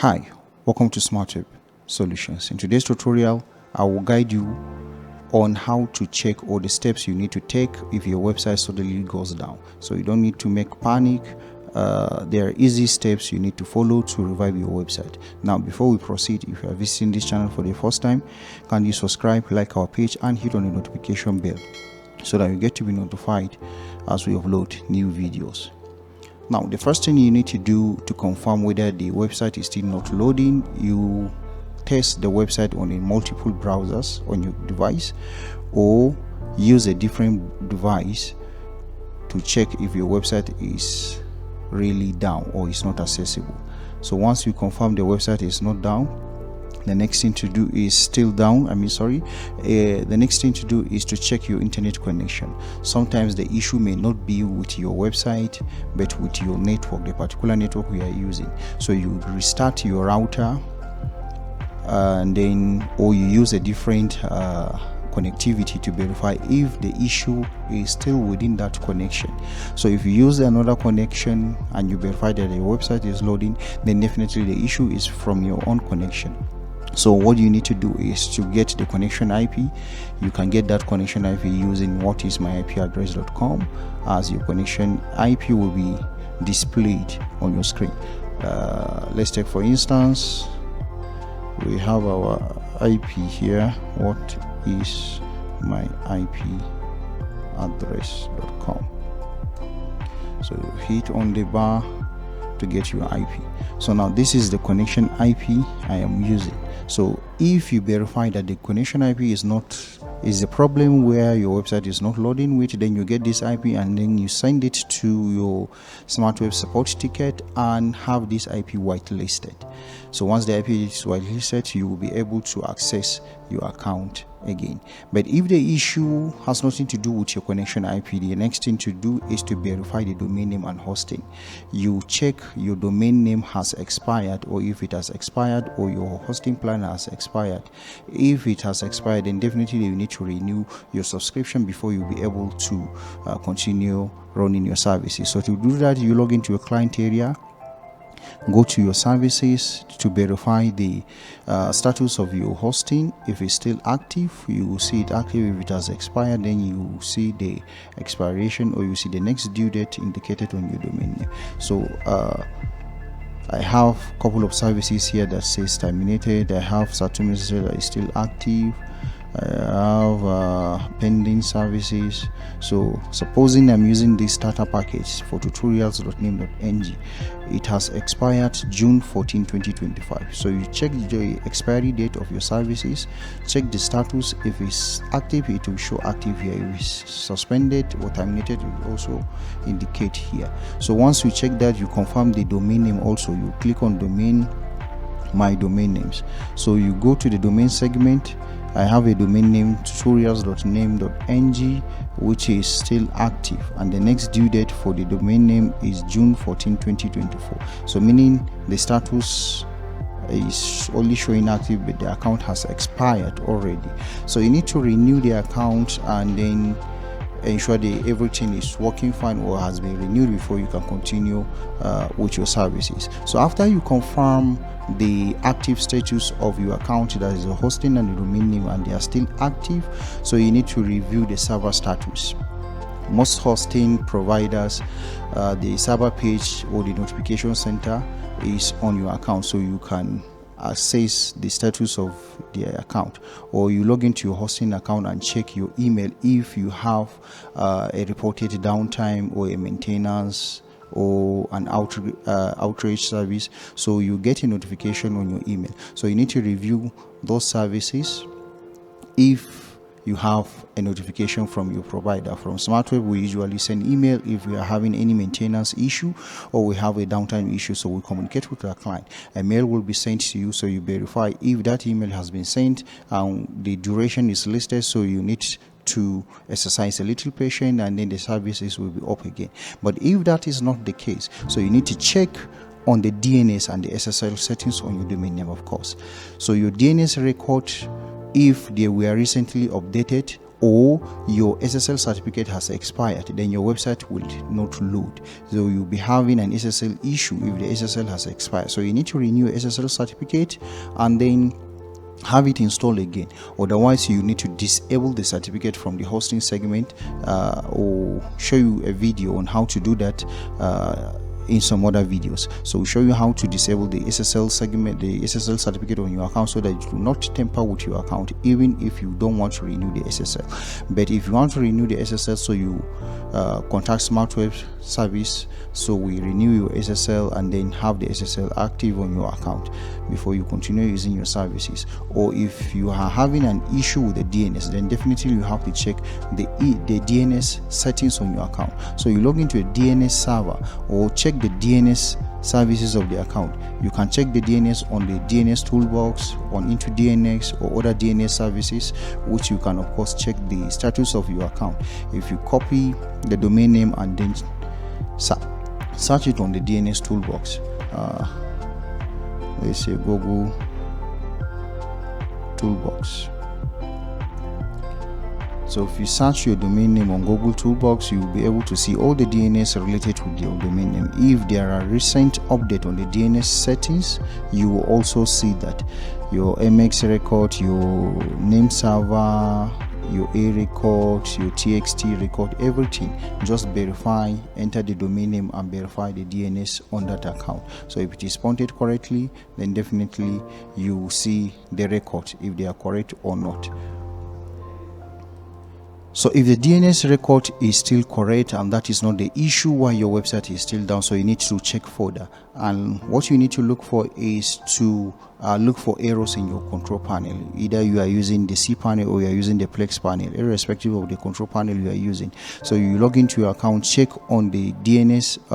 Hi, welcome to SmartWeb Solutions. In today's tutorial, I will guide you on how to check all the steps you need to take if your website suddenly goes down. So you don't need to make panic. There are easy steps you need to follow to revive your website. Now, before we proceed, if you are visiting this channel for the first time, can you subscribe, like our page, and hit on the notification bell so that you get to be notified as we upload new videos. Now, the first thing you need to do to confirm whether the website is still not loading, you test the website on a multiple browsers on your device, or use a different device to check if your website is really down or is not accessible. So once you confirm the website is not down, the next thing to do is still down. The next thing to do is to check your internet connection. Sometimes the issue may not be with your website, but with your network, the particular network we are using. So you restart your router, and then, or you use a different connectivity to verify if the issue is still within that connection. So if you use another connection and you verify that your website is loading, then definitely the issue is from your own connection. So what you need to do is to get the connection IP. You can get that connection IP using whatismyipaddress.com, as your connection IP will be displayed on your screen. Let's take, for instance, we have our IP here. What is my IP address.com. So hit on the bar to get your IP. So now this is the connection IP I am using. So if you verify that the connection IP is a problem where your website is not loading with, then you get this IP and then you send it to your SmartWeb support ticket and have this IP whitelisted. So once the IP is whitelisted, you will be able to access your account again. But if the issue has nothing to do with your connection IP, the next thing to do is to verify the domain name and hosting. You check your domain name has expired, or if it has expired, or your hosting plan has expired. If it has expired, then definitely you need to renew your subscription before you'll be able to continue running your services. So to do that, you log into your client area, go to your services to verify the status of your hosting. If it's still active, you will see it active. If it has expired, then you will see the expiration, or you see the next due date indicated on your domain name. So I have a couple of services here that says terminated. I have certain messages that is still active. I have pending services. So supposing I'm using this starter package for tutorials.name.ng, it has expired June 14, 2025. So you check the expiry date of your services, check the status. If it's active, it will show active here. If it's suspended or terminated, it will also indicate here. So once you check that, you confirm the domain name. Also, you click on domain, my domain names. So you go to the domain segment. I have a domain name tutorials.name.ng, which is still active, and the next due date for the domain name is June 14, 2024. So meaning the status is only showing active, but the account has expired already. So you need to renew the account and then ensure that everything is working fine or has been renewed before you can continue with your services. So after you confirm the active status of your account, that is the hosting and the domain name, and they are still active, so you need to review the server status. Most hosting providers, the server page or the notification center is on your account, so you can access the status of their account, or you log into your hosting account and check your email if you have a reported downtime or a maintenance or an outrage service. So you get a notification on your email. So you need to review those services. If you have a notification from your provider, from SmartWeb, we usually send email if we are having any maintenance issue or we have a downtime issue. So we communicate with our client. A mail will be sent to you, so you verify if that email has been sent and the duration is listed. So you need to exercise a little patience, and then the services will be up again. But if that is not the case, so you need to check on the DNS and the SSL settings on your domain name, of course. So your DNS record, if they were recently updated, or your SSL certificate has expired, then your website will not load. So you'll be having an SSL issue if the SSL has expired. So you need to renew your SSL certificate and then have it installed again. Otherwise, you need to disable the certificate from the hosting segment, or show you a video on how to do that in some other videos. So we'll show you how to disable the SSL segment, the SSL certificate on your account, so that it will not tamper with your account, even if you don't want to renew the SSL. But if you want to renew the SSL, so you contact Smart Web Service, so we renew your SSL and then have the SSL active on your account before you continue using your services. Or if you are having an issue with the DNS, then definitely you have to check the DNS settings on your account. So you log into a DNS server or check the DNS services of the account. You can check the DNS on the DNS toolbox, on Into DNS or other DNS services, which you can of course check the status of your account. If you copy the domain name and then search it on the DNS toolbox, let's say Google toolbox. So if you search your domain name on Google Toolbox, you'll be able to see all the DNS related with your domain name. If there are recent updates on the DNS settings, you will also see that your MX record, your name server, your A record, your TXT record, everything. Just verify, enter the domain name and verify the DNS on that account. So if it is pointed correctly, then definitely you will see the record if they are correct or not. So if the DNS record is still correct and that is not the issue why your website is still down, so you need to check further. And what you need to look for is to look for errors in your control panel. Either you are using the C panel or you are using the Plex panel, irrespective of the control panel you are using. So you log into your account, check on the DNS,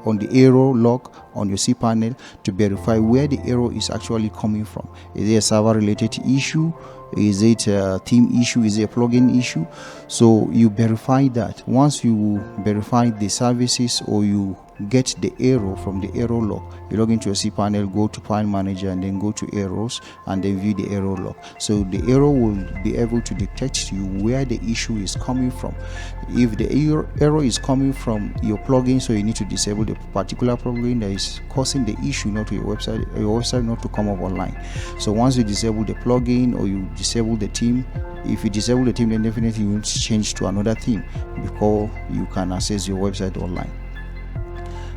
on the Errow log on your C panel to verify where the error is actually coming from. Is it a server related issue? Is it a theme issue? Is it a plugin issue? So you verify that. Once you verify the services or you get the error from the Errow log, you log into your cPanel, go to File Manager and then go to Errors and then view the Errow log. So the Errow will be able to detect to you where the issue is coming from. If the error is coming from your plugin, so you need to disable the particular plugin that is causing the issue, not to your website not to come up online. So once you disable the plugin or you disable the theme, if you disable the theme, then definitely you need to change to another theme before you can access your website online.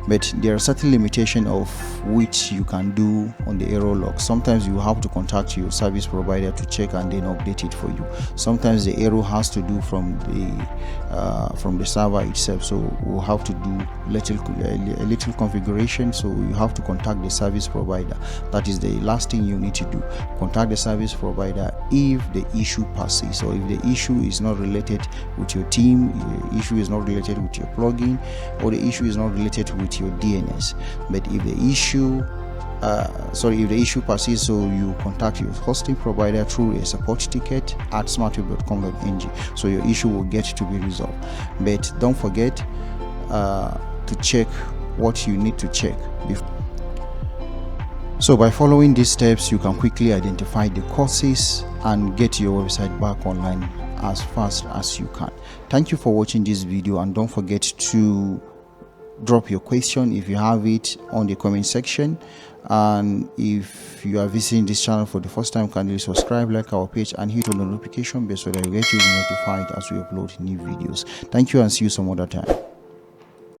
But there are certain limitations of which you can do on the Errow log. Sometimes you have to contact your service provider to check and then update it for you. Sometimes the error has to do from the server itself, so we'll have to do a little configuration. So you have to contact the service provider. That is the last thing you need to do. Contact the service provider if the issue persists, or if the issue is not related with your team, the issue is not related with your plugin, or the issue is not related with your DNS. But if the issue if the issue persists, so you contact your hosting provider through a support ticket at smartweb.com.ng, so your issue will get to be resolved. But don't forget to check what you need to check before. So by following these steps, you can quickly identify the causes and get your website back online as fast as you can. Thank you for watching this video, and don't forget to drop your question if you have it on the comment section. And if you are visiting this channel for the first time, kindly subscribe, like our page and hit on the notification bell so that you get notified as we upload new videos. Thank you and see you some other time.